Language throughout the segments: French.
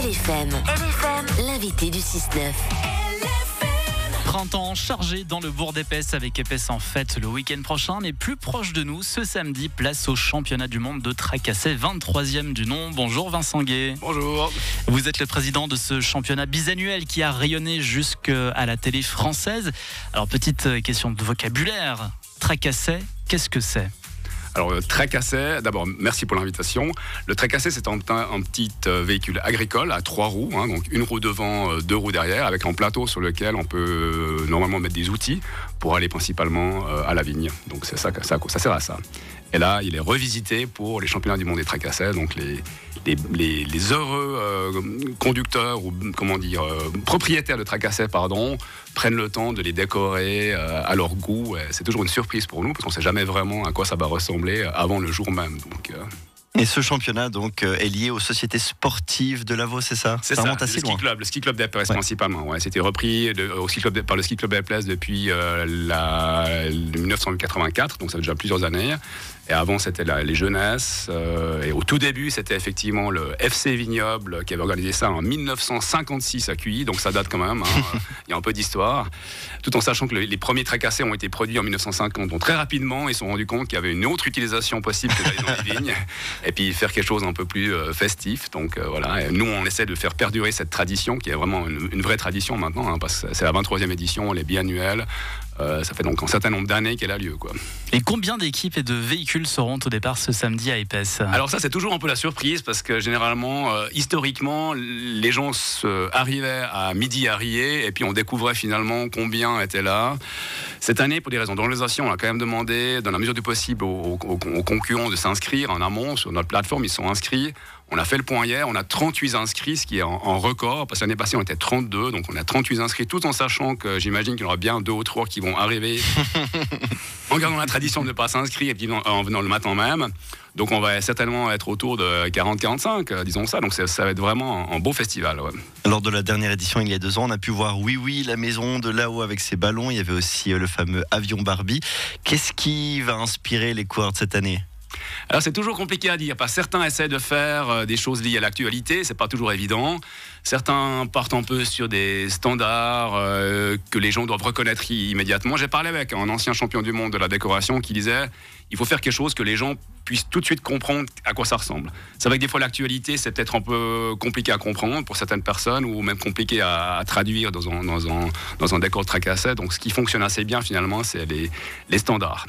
LFM, l'invité du 6-9. Printemps chargé dans le bourg d'Épesse avec Épesse en fête le week-end prochain, mais plus proche de nous, ce samedi, place au championnat du monde de Tracassais, 23e du nom. Bonjour Vincent Gué. Bonjour. Vous êtes le président de ce championnat bisannuel qui a rayonné jusqu'à la télé française. Alors petite question de vocabulaire, Tracassais, qu'est-ce que c'est ? Alors, Tracassais, d'abord, merci pour l'invitation. Le Tracassais, c'est un petit véhicule agricole à 3 roues, donc une roue devant, 2 roues derrière, avec un plateau sur lequel on peut normalement mettre des outils pour aller principalement à la vigne. Donc, c'est ça sert à ça. Et là, il est revisité pour les championnats du monde des Tracassais, donc les heureux conducteurs ou propriétaires de Tracassais, prennent le temps de les décorer à leur goût. Et c'est toujours une surprise pour nous parce qu'on ne sait jamais vraiment à quoi ça va ressembler avant le jour même. Et ce championnat est lié aux sociétés sportives de Lavaux, c'est ça ? C'est ça, le ski club d'Épesse principalement. Ouais, c'était repris par le ski club d'Épesse depuis 1984, donc ça fait déjà plusieurs années. Et avant, c'était les jeunesses. Et au tout début, c'était effectivement le FC Vignoble qui avait organisé ça en 1956 à Cuilly. Donc ça date quand même. Il y a un peu d'histoire. Tout en sachant que les premiers Tracassais ont été produits en 1950. Donc très rapidement, ils se sont rendus compte qu'il y avait une autre utilisation possible que d'aller dans les vignes. Et puis faire quelque chose un peu plus festif. Donc voilà. Et nous, on essaie de faire perdurer cette tradition qui est vraiment une vraie tradition maintenant. Parce que c'est la 23e édition, elle est biannuelle. Ça fait donc un certain nombre d'années qu'elle a lieu, quoi. Et combien d'équipes et de véhicules seront au départ ce samedi à Épesse ? Alors ça, c'est toujours un peu la surprise parce que généralement, historiquement, les gens arrivaient à midi à Riez et puis on découvrait finalement combien étaient là. Cette année, pour des raisons d'organisation, on a quand même demandé, dans la mesure du possible, aux concurrents de s'inscrire en amont sur notre plateforme. Ils sont inscrits. On a fait le point hier, on a 38 inscrits, ce qui est en record, parce que l'année passée on était 32, donc on a 38 inscrits, tout en sachant que j'imagine qu'il y aura bien 2 ou 3 qui vont arriver en gardant la tradition de ne pas s'inscrire et puis en venant le matin même. Donc on va certainement être autour de 40-45, disons ça, donc ça va être vraiment un beau festival. Ouais. Lors de la dernière édition, il y a 2 ans, on a pu voir Oui, la maison de là-haut avec ses ballons, il y avait aussi le fameux avion Barbie. Qu'est-ce qui va inspirer les coureurs de cette année ? Alors c'est toujours compliqué à dire, parce que certains essaient de faire des choses liées à l'actualité, c'est pas toujours évident. Certains partent un peu sur des standards que les gens doivent reconnaître immédiatement. J'ai parlé avec un ancien champion du monde de la décoration qui disait il faut faire quelque chose que les gens puissent tout de suite comprendre à quoi ça ressemble. C'est vrai que des fois l'actualité c'est peut-être un peu compliqué à comprendre pour certaines personnes ou même compliqué à traduire dans un décor de Tracassais. Donc ce qui fonctionne assez bien finalement c'est les standards.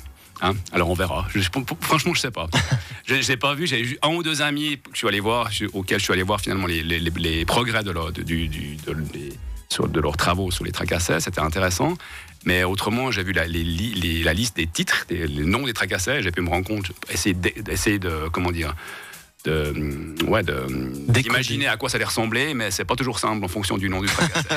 Alors on verra. Franchement, je sais pas. J'ai pas vu. J'ai eu 1 ou 2 amis auxquels je suis allé voir finalement les progrès de leurs travaux sur les Tracassais. C'était intéressant. Mais autrement, j'ai vu la liste des titres, les noms des Tracassais. J'ai pu me rendre compte, essayer d'imaginer à quoi ça allait ressembler, mais c'est pas toujours simple en fonction du nom du Tracassais.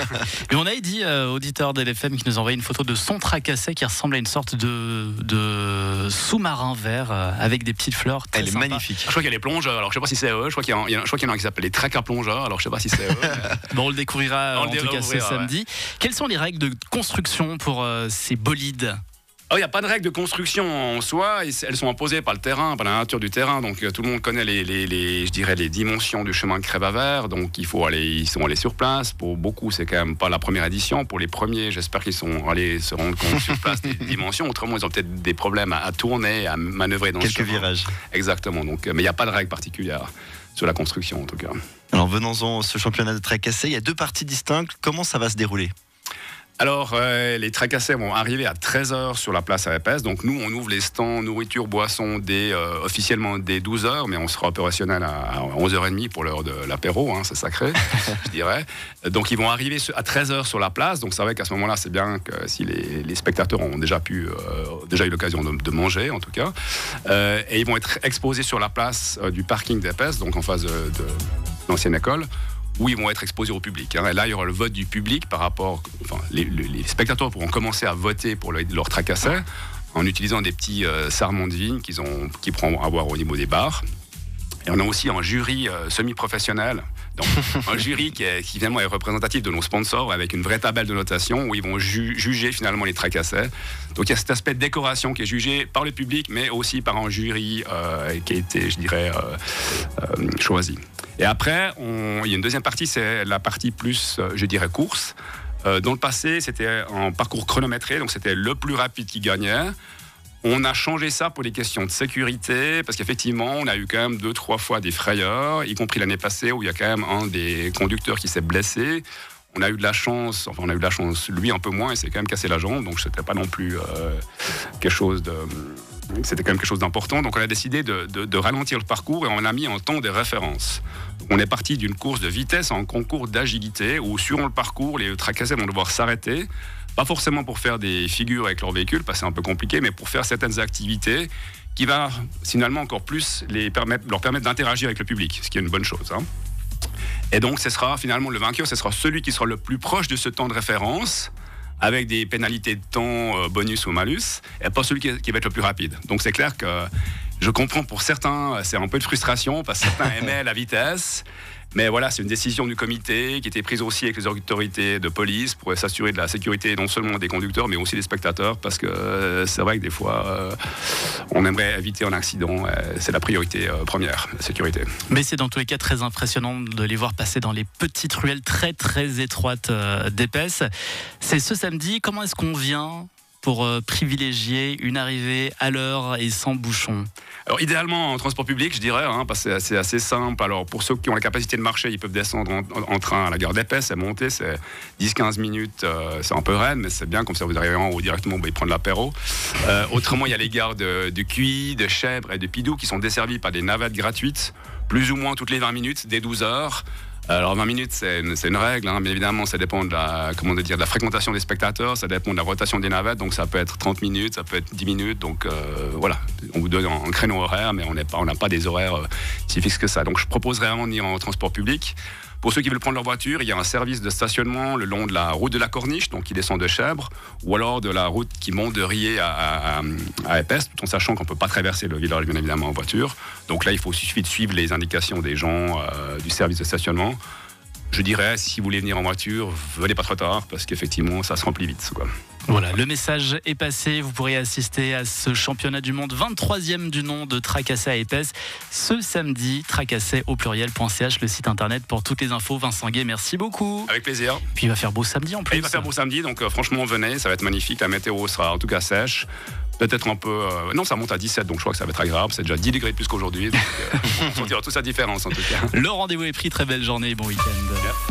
Et on avait dit, auditeur de LFM qui nous envoyait une photo de son Tracassais qui ressemble à une sorte de sous-marin vert avec des petites fleurs. Elle est sympa. magnifique. Je crois qu'il y a les plongeurs, alors je sais pas si c'est eux. Je crois qu'il y en a un qui s'appelle les tracas plongeurs, alors je sais pas si c'est eux. Bon, on le découvrira en tout cas ce samedi. Ouais. Quelles sont les règles de construction pour ces bolides ? Il n'y a pas de règles de construction en soi, elles sont imposées par le terrain, par la nature du terrain. Donc tout le monde connaît les dimensions du chemin de Crève-à-Vert. Donc ils sont allés sur place. Pour beaucoup, c'est quand même pas la première édition. Pour les premiers, j'espère qu'ils sont allés se rendre compte sur place des dimensions. Autrement, ils ont peut-être des problèmes à tourner, à manœuvrer dans quelques virages. Exactement. Donc, mais il n'y a pas de règles particulières sur la construction en tout cas. Alors venons-en ce championnat de Tracassais. Il y a 2 parties distinctes. Comment ça va se dérouler ? Alors, les Tracassais vont arriver à 13h sur la place à Épesse. Donc, nous, on ouvre les stands nourriture, boisson officiellement dès 12h, mais on sera opérationnel à 11h30 pour l'heure de l'apéro, c'est sacré, je dirais. Donc, ils vont arriver à 13h sur la place. Donc, c'est vrai qu'à ce moment-là, c'est bien que si les spectateurs ont déjà eu l'occasion de manger, en tout cas. Et ils vont être exposés sur la place du parking d'Épesse, donc en face de l'ancienne école, où ils vont être exposés au public. Et là, il y aura le vote du public par rapport... les spectateurs pourront commencer à voter pour leur Tracassais en utilisant des petits sarments de vigne qu'ils pourront avoir au niveau des bars. Et on a aussi un jury semi-professionnel, donc un jury qui finalement est représentatif de nos sponsors avec une vraie tabelle de notation où ils vont juger finalement les tracassés. Donc il y a cet aspect de décoration qui est jugé par le public, mais aussi par un jury qui a été, je dirais, choisi. Et après, il y a une deuxième partie, c'est la partie plus, je dirais, course. Dans le passé, c'était un parcours chronométré, donc c'était le plus rapide qui gagnait. On a changé ça pour des questions de sécurité, parce qu'effectivement, on a eu quand même 2-3 fois des frayeurs, y compris l'année passée, où il y a quand même un des conducteurs qui s'est blessé. On a eu de la chance, lui un peu moins, il s'est quand même cassé la jambe, donc c'était pas non plus c'était quand même quelque chose d'important. Donc on a décidé de ralentir le parcours et on a mis un temps de référence. On est parti d'une course de vitesse à un concours d'agilité, où sur le parcours, les tracassés vont devoir s'arrêter. Pas forcément pour faire des figures avec leur véhicule, parce que c'est un peu compliqué, mais pour faire certaines activités qui va finalement encore plus leur permettre d'interagir avec le public, ce qui est une bonne chose. Et donc, ce sera finalement le vainqueur, ce sera celui qui sera le plus proche de ce temps de référence, avec des pénalités de temps, bonus ou malus, et pas celui qui va être le plus rapide. Donc, c'est clair que je comprends pour certains, c'est un peu de frustration, parce que certains aimaient la vitesse. Mais voilà, c'est une décision du comité qui était prise aussi avec les autorités de police pour s'assurer de la sécurité non seulement des conducteurs, mais aussi des spectateurs, parce que c'est vrai que des fois, on aimerait éviter un accident. C'est la priorité première, la sécurité. Mais c'est dans tous les cas très impressionnant de les voir passer dans les petites ruelles très très étroites d'Épesse. C'est ce samedi. Comment est-ce qu'on vient pour privilégier une arrivée à l'heure et sans bouchon? Alors idéalement en transport public, je dirais, parce que c'est assez simple. Alors pour ceux qui ont la capacité de marcher, ils peuvent descendre en train à la gare d'Épesse et monter, c'est 10-15 minutes, c'est un peu raide, mais c'est bien, comme ça vous arrivez en haut directement, vous pouvez prendre l'apéro. Autrement, il y a les gares de Cuy, de Chèvres et de Pidou qui sont desservies par des navettes gratuites, plus ou moins toutes les 20 minutes, dès 12 heures. Alors 20 minutes, c'est une règle, mais évidemment, ça dépend de la fréquentation des spectateurs, ça dépend de la rotation des navettes, donc ça peut être 30 minutes, ça peut être 10 minutes, donc voilà, on vous donne un créneau horaire, mais on n'a pas des horaires si fixes que ça. Donc je proposerais vraiment de venir en transport public. Pour ceux qui veulent prendre leur voiture, il y a un service de stationnement le long de la route de la Corniche, donc qui descend de Chèvres, ou alors de la route qui monte de Riez à Épesse, tout en sachant qu'on ne peut pas traverser le village, bien évidemment, en voiture. Donc là, il suffit de suivre les indications des gens du service de stationnement. Je dirais, si vous voulez venir en voiture, venez pas trop tard, parce qu'effectivement, ça se remplit vite, quoi. Voilà, le message est passé. Vous pourrez assister à ce championnat du monde 23e du nom de Tracassé à Épesse ce samedi. Tracassé au pluriel.ch, le site internet pour toutes les infos. Vincent Guay, merci beaucoup. Avec plaisir. Puis il va faire beau samedi en plus. Et il va faire beau samedi, donc franchement, venez, ça va être magnifique. La météo sera en tout cas sèche. Peut-être un peu... non, ça monte à 17, donc je crois que ça va être agréable. C'est déjà 10 degrés de plus qu'aujourd'hui. Donc on sentira toute sa différence en tout cas. Le rendez-vous est pris. Très belle journée et bon week-end.